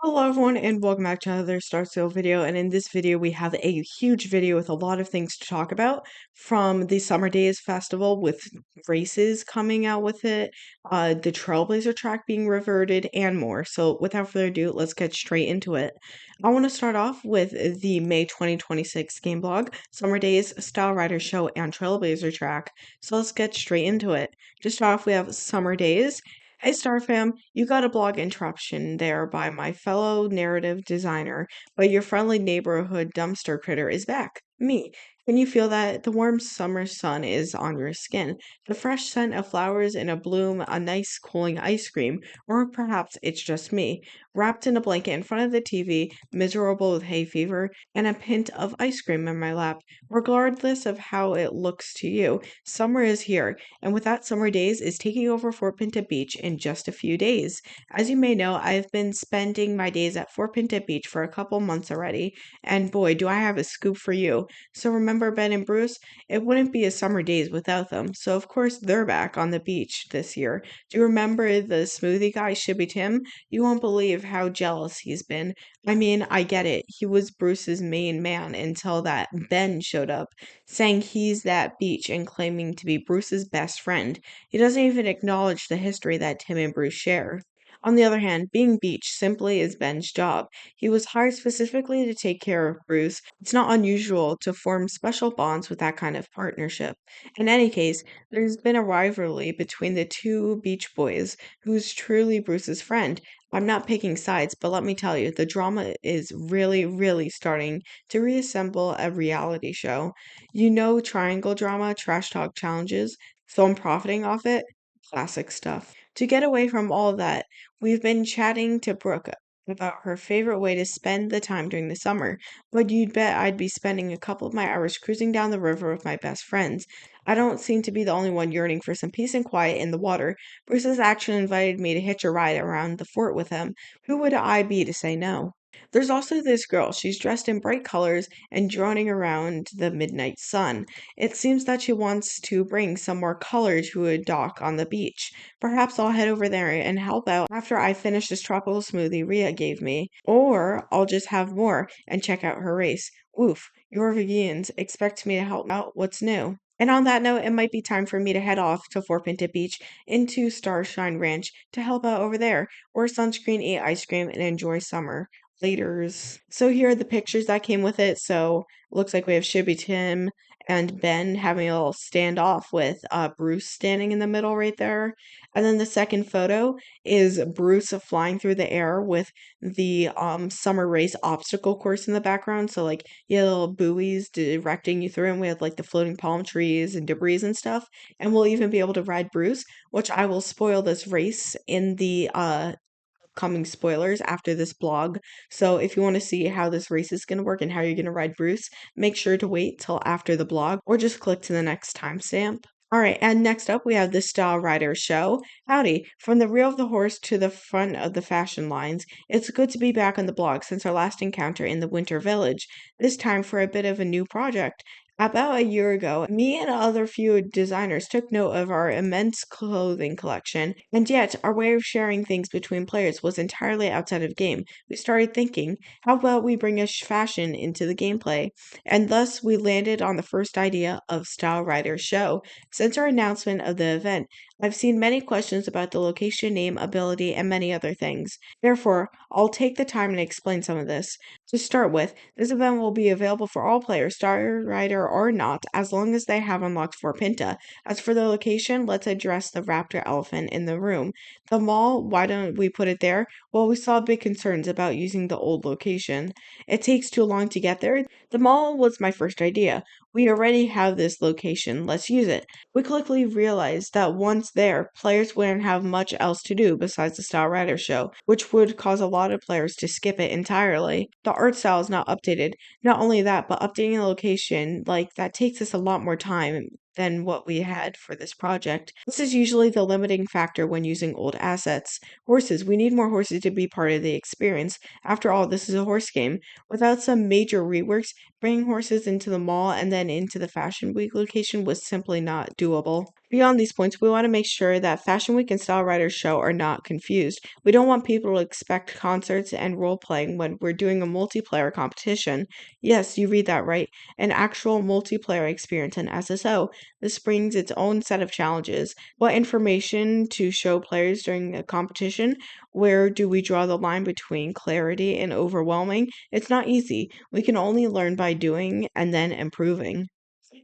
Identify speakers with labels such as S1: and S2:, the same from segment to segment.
S1: Hello everyone and welcome back to another Start Sale video, and in this video we have a huge video with a lot of things to talk about from the Summer Days Festival with races coming out with it, the Trailblazer track being reverted, and more. So without further ado, let's get straight into it. I want to start off with the May 2026 game blog, Summer Days, Style Rider Show, and Trailblazer track. So let's get straight into it. To start off, we have Summer Days. Hey Star Fam, you got a blog interruption there by my fellow narrative designer, but your friendly neighborhood dumpster critter is back. Me. Can you feel that? The warm summer sun is on your skin. The fresh scent of flowers in a bloom, a nice cooling ice cream, or perhaps it's just me, wrapped in a blanket in front of the TV, miserable with hay fever, and a pint of ice cream in my lap. Regardless of how it looks to you, summer is here, and with that, Summer Days is taking over Fort Pinta Beach in just a few days. As you may know, I've been spending my days at Fort Pinta Beach for a couple months already, and boy, do I have a scoop for you. So remember Ben and Bruce? It wouldn't be a Summer Days without them, so of course they're back on the beach this year. Do you remember the smoothie guy, Shibby Tim? You won't believe how jealous he's been. I mean, I get it. He was Bruce's main man until that Ben showed up saying he's that beach and claiming to be Bruce's best friend. He doesn't even acknowledge the history that Tim and Bruce share. On the other hand, being Beach simply is Ben's job. He was hired specifically to take care of Bruce. It's not unusual to form special bonds with that kind of partnership. In any case, there's been a rivalry between the two Beach Boys, who's truly Bruce's friend. I'm not picking sides, but let me tell you, the drama is really starting to reassemble a reality show. You know, triangle drama, trash talk challenges, so I'm profiting off it. Classic stuff. To get away from all of that, we've been chatting to Brooke about her favorite way to spend the time during the summer, but you'd bet I'd be spending a couple of my hours cruising down the river with my best friends. I don't seem to be the only one yearning for some peace and quiet in the water. Bruce has actually invited me to hitch a ride around the fort with him. Who would I be to say no? There's also this girl. She's dressed in bright colors and droning around the midnight sun. It seems that she wants to bring some more color to a dock on the beach. Perhaps I'll head over there and help out after I finish this tropical smoothie Rhea gave me. Or I'll just have more and check out her race. Oof, your vegans expect me to help out. What's new? And on that note, it might be time for me to head off to Fort Pinta Beach into Starshine Ranch to help out over there, wear sunscreen, eat ice cream, and enjoy summer. Laters. So here are the pictures that came with it. So looks like we have Shibby Tim and Ben having a little standoff with Bruce standing in the middle right there. And then the second photo is Bruce flying through the air with the summer race obstacle course in the background. So like you have little buoys directing you through, and we have like the floating palm trees and debris and stuff. And we'll even be able to ride Bruce, which I will spoil this race in the coming spoilers after this blog. So if you want to see how this race is going to work and how you're going to ride Bruce, make sure to wait till after the blog or just click to the next timestamp. All right, and next up we have the Style Rider Show. Howdy, from the rear of the horse to the front of the fashion lines. It's good to be back on the blog since our last encounter in the Winter Village, this time for a bit of a new project. About a year ago, me and other few designers took note of our immense clothing collection, and yet our way of sharing things between players was entirely outside of game. We started thinking, how about we bring a fashion into the gameplay? And thus we landed on the first idea of Style Rider Show. Since our announcement of the event, I've seen many questions about the location, name, ability, and many other things. Therefore, I'll take the time and explain some of this. To start with, this event will be available for all players, Star Rider or not, as long as they have unlocked Fort Pinta. As for the location, let's address the raptor elephant in the room. The mall, why don't we put it there? Well, we saw big concerns about using the old location. It takes too long to get there. The mall was my first idea. We already have this location, let's use it. We quickly realized that once there, players wouldn't have much else to do besides the Style Rider show, which would cause a lot of players to skip it entirely. The art style is not updated. Not only that, but updating the location, like, that takes us a lot more time than what we had for this project. This is usually the limiting factor when using old assets. Horses, we need more horses to be part of the experience. After all, this is a horse game. Without some major reworks, bringing horses into the mall and then into the Fashion Week location was simply not doable. Beyond these points, we want to make sure that Fashion Week and Style Riders Show are not confused. We don't want people to expect concerts and role playing when we're doing a multiplayer competition. Yes, you read that right. An actual multiplayer experience in SSO. This brings its own set of challenges. What information to show players during a competition? Where do we draw the line between clarity and overwhelming? It's not easy. We can only learn by doing and then improving.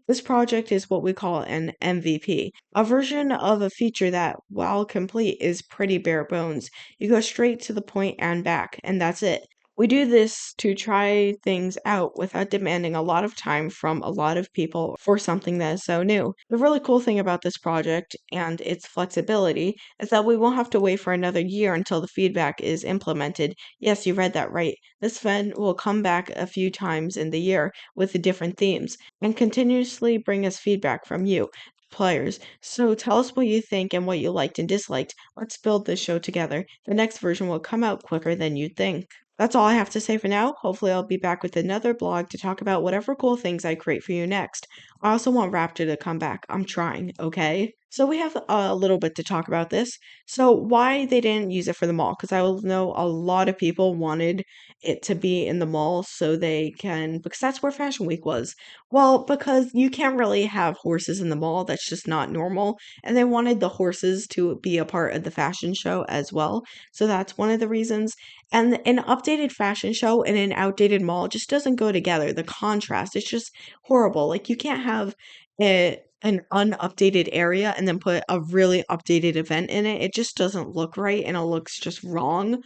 S1: This project is what we call an MVP, a version of a feature that, while complete, is pretty bare bones. You go straight to the point and back, and that's it. We do this to try things out without demanding a lot of time from a lot of people for something that is so new. The really cool thing about this project and its flexibility is that we won't have to wait for another year until the feedback is implemented. Yes, you read that right. This event will come back a few times in the year with different themes and continuously bring us feedback from you, players. So tell us what you think and what you liked and disliked. Let's build this show together. The next version will come out quicker than you'd think. That's all I have to say for now. Hopefully, I'll be back with another blog to talk about whatever cool things I create for you next. I also want Raptor to come back. I'm trying, okay? So we have a little bit to talk about this. So why they didn't use it for the mall? Because I will know a lot of people wanted it to be in the mall so they can, because that's where Fashion Week was. Well, because you can't really have horses in the mall. That's just not normal. And they wanted the horses to be a part of the fashion show as well. So that's one of the reasons. And an updated fashion show and an outdated mall just doesn't go together. The contrast, it's just horrible. Like you can't have an unupdated area and then put a really updated event in it. It just doesn't look right and it looks just wrong.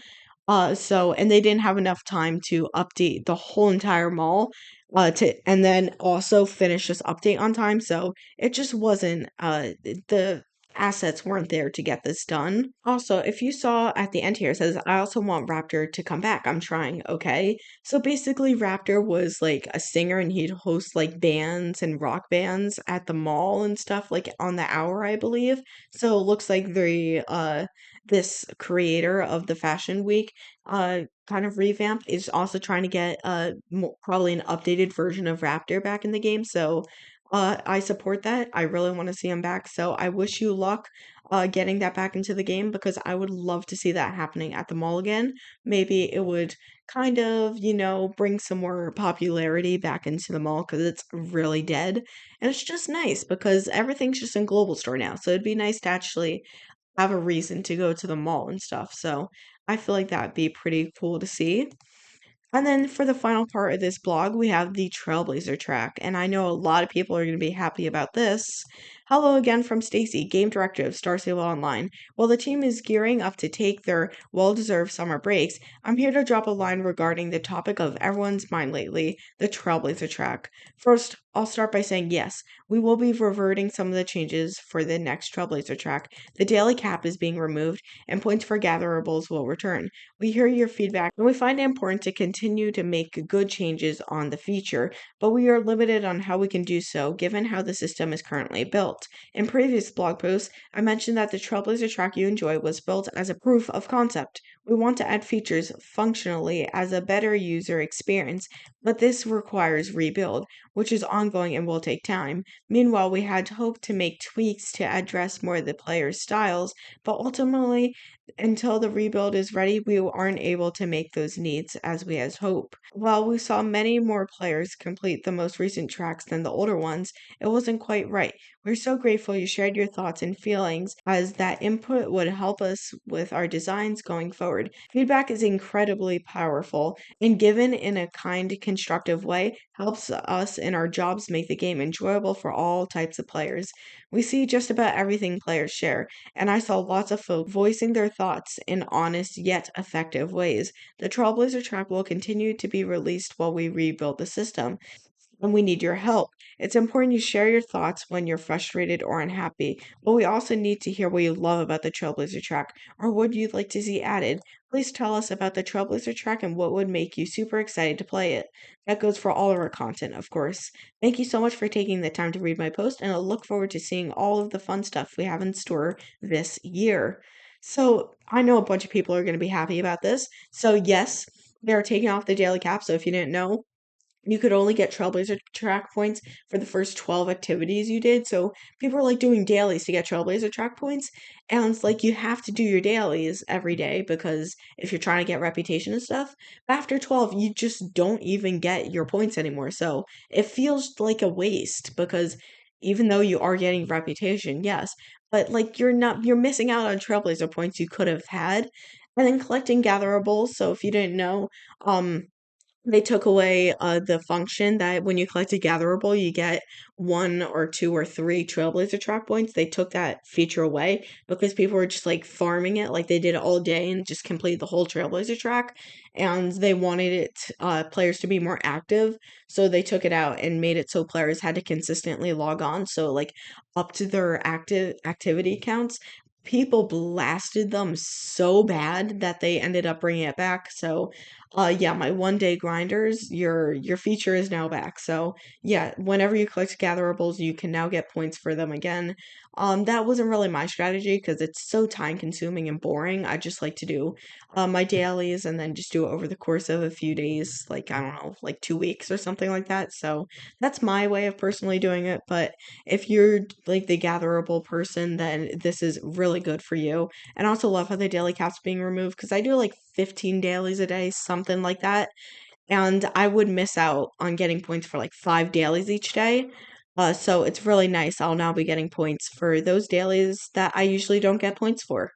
S1: And they didn't have enough time to update the whole entire mall, and then also finish this update on time. So it just wasn't, the assets weren't there to get this done. Also, if you saw at the end here, it says, I also want Raptor to come back. I'm trying, okay? So basically, Raptor was like a singer and he'd host like bands and rock bands at the mall and stuff, like on the hour, I believe. So it looks like this creator of the Fashion Week kind of revamp is also trying to get probably an updated version of Raptor back in the game. So I support that. I really want to see him back. So I wish you luck getting that back into the game because I would love to see that happening at the mall again. Maybe it would kind of, bring some more popularity back into the mall because it's really dead. And it's just nice because everything's just in Global Store now. So it'd be nice to actually have a reason to go to the mall and stuff. So I feel like that'd be pretty cool to see. And then for the final part of this blog, we have the Trailblazer track, and I know a lot of people are going to be happy about this. Hello again from Stacy, Game Director of Star Stable Online. While the team is gearing up to take their well-deserved summer breaks, I'm here to drop a line regarding the topic of everyone's mind lately, the Trailblazer track. First, I'll start by saying yes, we will be reverting some of the changes for the next Trailblazer track. The daily cap is being removed, and points for gatherables will return. We hear your feedback and we find it important to continue to make good changes on the feature, but we are limited on how we can do so given how the system is currently built. In previous blog posts, I mentioned that the Trailblazer track you enjoy was built as a proof of concept. We want to add features functionally as a better user experience, but this requires rebuild, which is ongoing and will take time. Meanwhile, we had hoped to make tweaks to address more of the player's styles, but ultimately until the rebuild is ready, we aren't able to make those needs as we had hoped. While we saw many more players complete the most recent tracks than the older ones, it wasn't quite right. We're so grateful you shared your thoughts and feelings, as that input would help us with our designs going forward. Feedback is incredibly powerful, and given in a kind, constructive way, helps us in our jobs make the game enjoyable for all types of players. We see just about everything players share, and I saw lots of folk voicing their thoughts in honest yet effective ways. The Trailblazer track will continue to be released while we rebuild the system, and we need your help. It's important you share your thoughts when you're frustrated or unhappy, but we also need to hear what you love about the Trailblazer track or what you'd like to see added. Please tell us about the Trailblazer track and what would make you super excited to play it. That goes for all of our content, of course. Thank you so much for taking the time to read my post, and I look forward to seeing all of the fun stuff we have in store this year. So, I know a bunch of people are going to be happy about this. So, yes, they're taking off the daily cap. So, if you didn't know, you could only get Trailblazer track points for the first 12 activities you did. So people are like doing dailies to get Trailblazer track points. And it's like you have to do your dailies every day because if you're trying to get reputation and stuff, after 12, you just don't even get your points anymore. So it feels like a waste because even though you are getting reputation, yes, but like you're missing out on Trailblazer points you could have had. And then collecting gatherables. So if you didn't know, they took away the function that when you collect a gatherable, you get 1 or 2 or 3 Trailblazer track points. They took that feature away because people were just like farming it, like they did it all day and just complete the whole Trailblazer track. And they wanted players to be more active, so they took it out and made it so players had to consistently log on. So like up to their active activity counts. People blasted them so bad that they ended up bringing it back. So yeah, my 1 day grinders, your feature is now back. So yeah, whenever you collect gatherables, you can now get points for them again. That wasn't really my strategy because it's so time consuming and boring. I just like to do my dailies and then just do it over the course of a few days, like I don't know, like 2 weeks or something like that. So that's my way of personally doing it. But if you're like the gatherable person, then this is really good for you. And I also love how the daily cap's being removed because I do like 15 dailies a day, something like that. And I would miss out on getting points for like 5 dailies each day. So it's really nice. I'll now be getting points for those dailies that I usually don't get points for.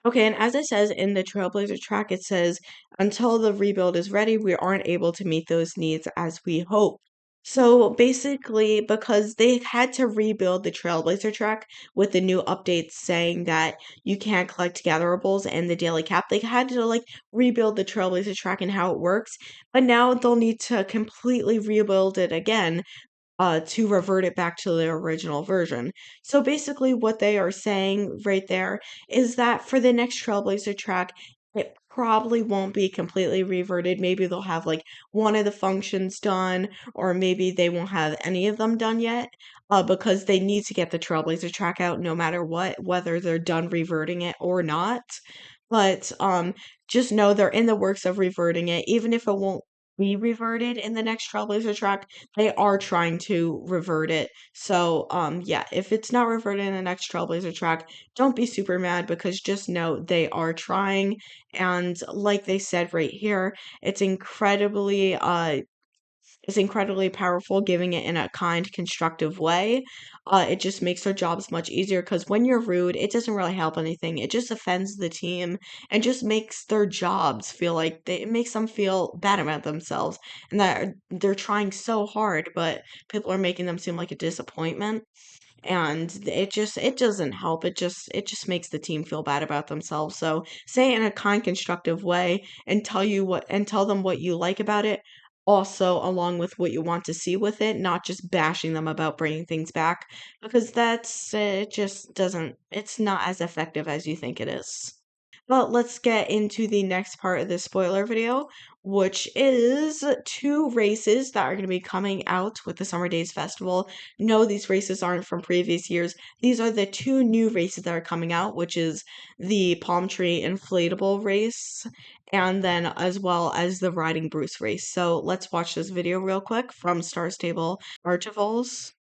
S1: Okay, and as it says in the Trailblazer track, it says, until the rebuild is ready, we aren't able to meet those needs as we hope. So basically, because they had to rebuild the Trailblazer track with the new updates saying that you can't collect gatherables and the daily cap, they had to like rebuild the Trailblazer track and how it works. But now they'll need to completely rebuild it again to revert it back to the original version. So basically, what they are saying right there is that for the next Trailblazer track, it probably won't be completely reverted. Maybe they'll have like one of the functions done, or maybe they won't have any of them done yet, because they need to get the Trailblazer track out no matter what, whether they're done reverting it or not. But just know they're in the works of reverting it, even if it won't be reverted in the next Trailblazer track, they are trying to revert it. So, yeah, if it's not reverted in the next Trailblazer track, don't be super mad because just know they are trying. And like they said right here, it's incredibly powerful, giving it in a kind, constructive way. It just makes their jobs much easier because when you're rude, it doesn't really help anything. It just offends the team and just makes their jobs feel like it makes them feel bad about themselves and that they're trying so hard, but people are making them seem like a disappointment. And it doesn't help. It just makes the team feel bad about themselves. So say it in a kind, constructive way and tell them what you like about it, also along with what you want to see with it, not just bashing them about bringing things back, because it just doesn't, it's not as effective as you think it is. But let's get into the next part of this spoiler video, which is 2 races that are going to be coming out with the Summer Daze Festival. No, these races aren't from previous years. These are the 2 new races that are coming out, which is the Palm Tree Inflatable race and then as well as the Riding Bruce race. So let's watch this video real quick from Star Stable Archivals.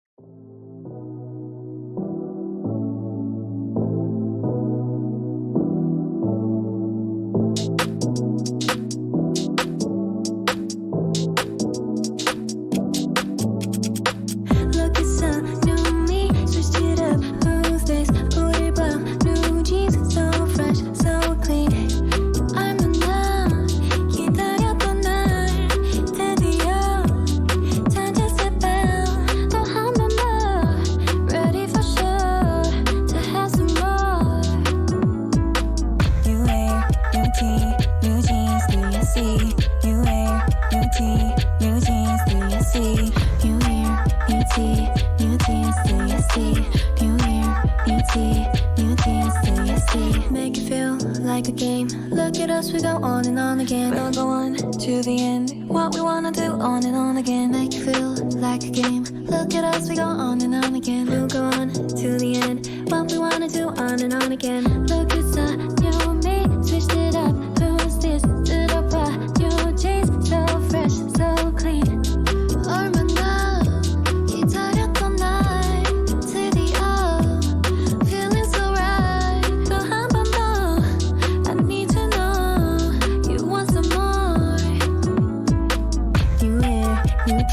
S2: Make it feel like a game. Look at us, we go on and on again. We'll go on to the end. What we wanna do on and on again. Make it feel like a game. Look at us, we go on and on again. We'll go on to the end. What we wanna do on and on again. Look, it's a new me, switched it up. Who's this? Stood up, new jeans, so fresh, so clean.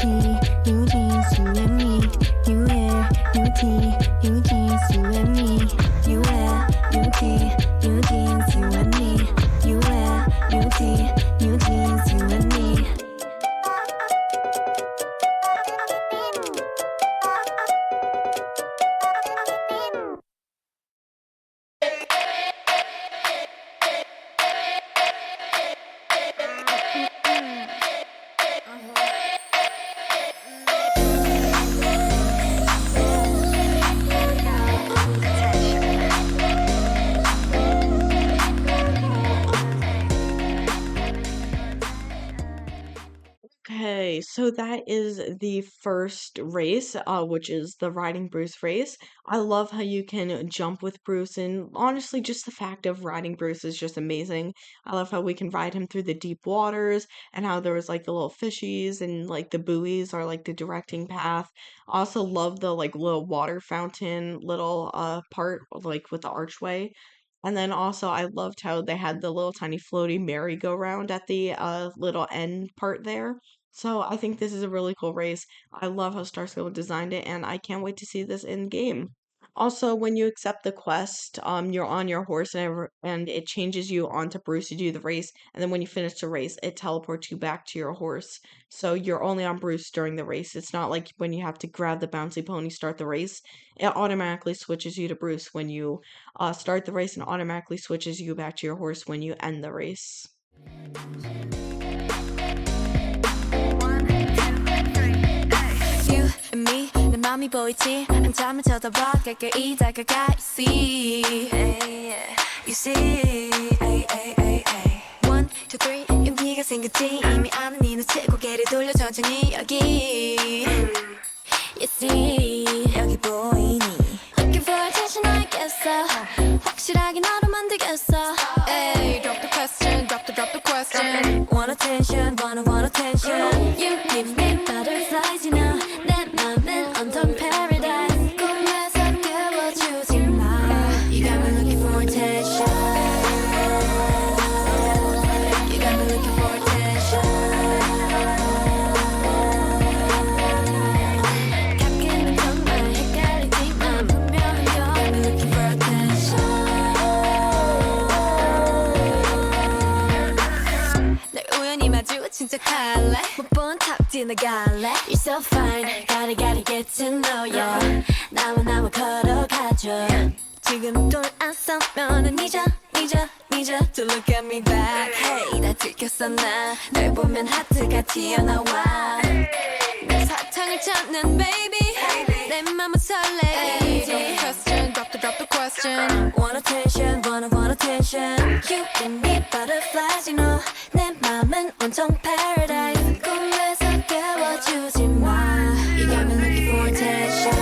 S2: new jeans, you and me. New hair, new tea, new jeans, you and me. New hair, new tea, new jeans, you and me. New hair, new tea, new jeans, you and me.
S1: Okay, so that is the first race, which is the riding Bruce race. I love how you can jump with Bruce, and honestly, just the fact of riding Bruce is just amazing. I love how we can ride him through the deep waters, and how there was like the little fishies and like the buoys are like the directing path. I also love the like little water fountain little part like with the archway. And then also I loved how they had the little tiny floaty merry-go-round at the little end part there. So I think this is a really cool race. I love how Starscale designed it, and I can't wait to see this in game. Also, when you accept the quest, you're on your horse and it changes you onto Bruce to do the race, and then when you finish the race, it teleports you back to your horse. So you're only on Bruce during the race. It's not like when you have to grab the bouncy pony start the race. It automatically switches you to Bruce when you start the race, and automatically switches you back to your horse when you end the race.
S2: You and me, 내 맘이 보이지 한참을 쳐다봐 가까이 다가가 see You see One, two, three 용기가 생겼지 이미 아는 네 눈치 고개를 돌려 천천히 여기 You see 여기 보이니 Looking for attention 알겠어 확실하게 너로 만들겠어 Ay, drop the question, drop the question Want attention, want attention You give me butterflies, you know 내 맘은 온통 paradise 꿈에서 깨워주지 마 You got me looking for attention You got me looking for attention 가끔은 정말 헷갈리지만 분명한 건 You got me looking for attention 널 우연히 마주친 척할래 못 본 탑 지나갈래 You're so fine gotta get to know ya 나와 걸어가줘 지금 돌아서면은 잊어 To look at me back Hey 나 들켰어 나널 보면 하트가 튀어나와 내 사탕을 찾는 baby 내 맘은 설레 Drop the question Want attention, want attention You give me butterflies, you know 내 맘은 온통 paradise 꿈에서 깨워주지 마 You got me looking for attention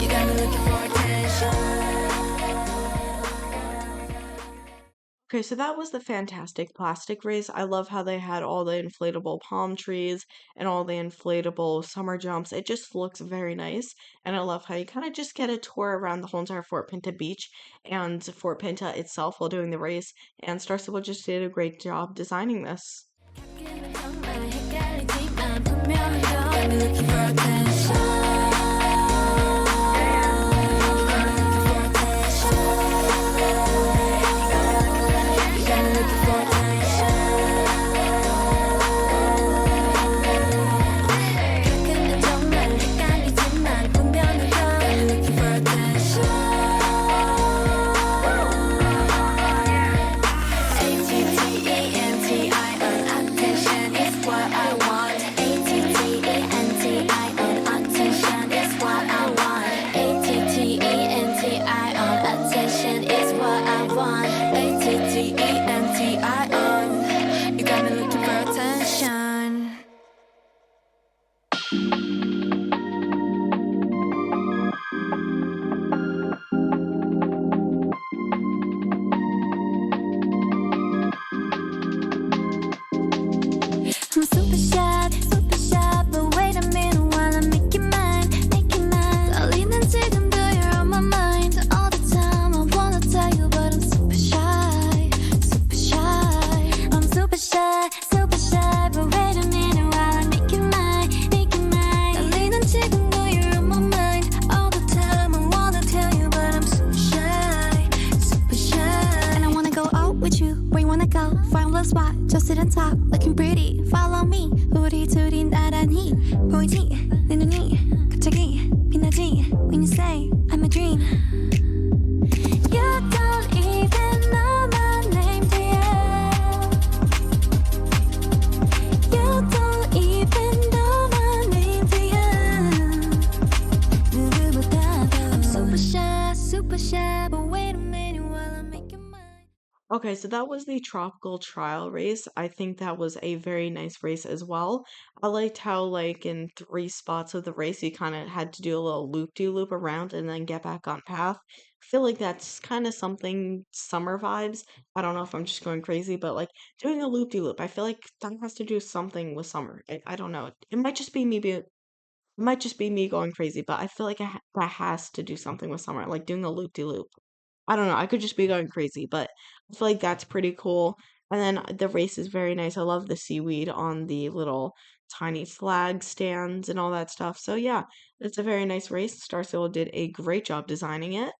S2: You got me looking for attention
S1: Okay, so that was the fantastic plastic race. I love how they had all the inflatable palm trees and all the inflatable summer jumps. It just looks very nice. And I love how you kind of just get a tour around the whole entire Fort Pinta beach and Fort Pinta itself while doing the race. And Star Stable just did a great job designing this.
S2: 정말 헷갈리지만 분명한 건 Got me looking for attention wanna go? Find a little spot, just sit on top, looking pretty. Follow me, 우리 둘이 나란히 보이지? 내 눈이 갑자기 빛나지? When you say I'm a dream. You don't even know my name, dear. You don't even know my name, dear. 누구보다도 I'm super shy, but wait a minute while I make your mind.
S1: Okay, so that was the tropical trial race. I think that was a very nice race as well. I liked how, like, in three spots of the race, you kind of had to do a little loop-de-loop around and then get back on path. I feel like that's kind of something summer vibes. I don't know if I'm just going crazy, but like doing a loop-de-loop, I feel like that has to do something with summer. I don't know. It might just be me going crazy, but I feel like that has to do something with summer, like doing a loop-de-loop. I don't know. I could just be going crazy, but I feel like that's pretty cool. And then the race is very nice. I love the seaweed on the little tiny flag stands and all that stuff. So yeah, it's a very nice race. Star Stable did a great job designing it.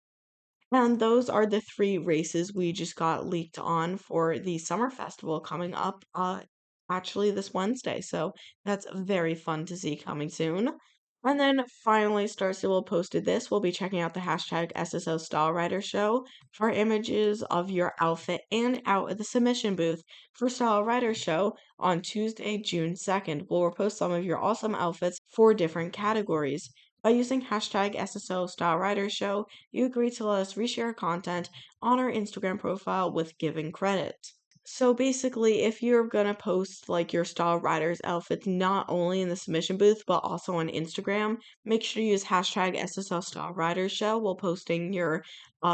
S1: And those are the three races we just got leaked on for the summer festival coming up actually this Wednesday. So that's very fun to see coming soon. And then finally, Star Stable posted this. We'll be checking out the hashtag SSO Style Writer Show for images of your outfit and out at the submission booth for Style Writer Show on Tuesday, June 2nd. We'll repost some of your awesome outfits for different categories. By using hashtag SSO Style Writer Show, you agree to let us reshare content on our Instagram profile with giving credit. So basically, if you're gonna post like your style writers outfits not only in the submission booth but also on Instagram, make sure to use hashtag SSL Style Writers Show while posting your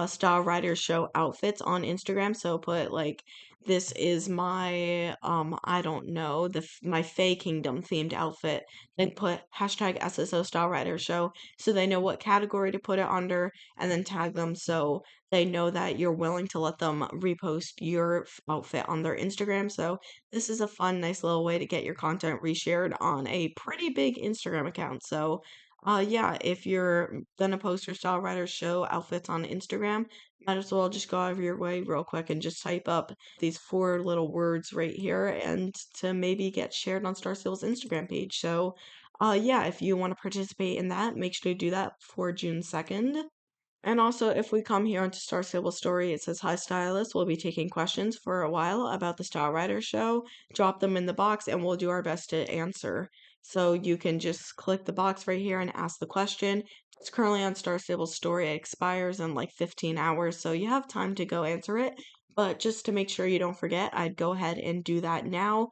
S1: style writers show outfits on Instagram. So put like this is my I don't know my Fae Kingdom themed outfit. Then put hashtag SSO Style Writers Show so they know what category to put it under, and then tag them so they know that you're willing to let them repost your outfit on their Instagram. So this is a fun, nice little way to get your content reshared on a pretty big Instagram account. So yeah, if you're gonna post your style writer show outfits on Instagram, might as well just go out of your way real quick and just type up these four little words right here and to maybe get shared on Star Steel's Instagram page. So yeah, if you want to participate in that, make sure to do that before June 2nd. And also, if we come here onto Star Stable Story, it says, Hi, stylist. We'll be taking questions for a while about the Style Writer Show. Drop them in the box and we'll do our best to answer. So you can just click the box right here and ask the question. It's currently on Star Stable Story. It expires in like 15 hours, so you have time to go answer it. But just to make sure you don't forget, I'd go ahead and do that now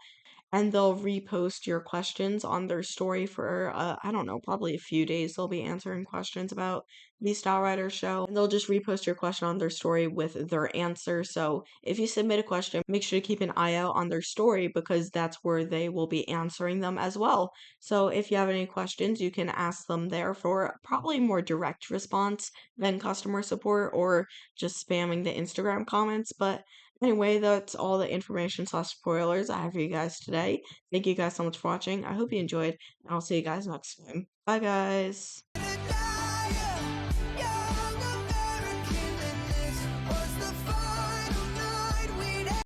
S1: and they'll repost your questions on their story for I don't know, probably a few days. They'll be answering questions about the Style Writer Show, and they'll just repost your question on their story with their answer. So if you submit a question, make sure to keep an eye out on their story because that's where they will be answering them as well. So if you have any questions, you can ask them there for probably more direct response than customer support or just spamming the Instagram comments. But anyway, that's all the information slash spoilers I have for you guys today. Thank you guys so much for watching. I hope you enjoyed, and I'll see you guys next time. Bye, guys.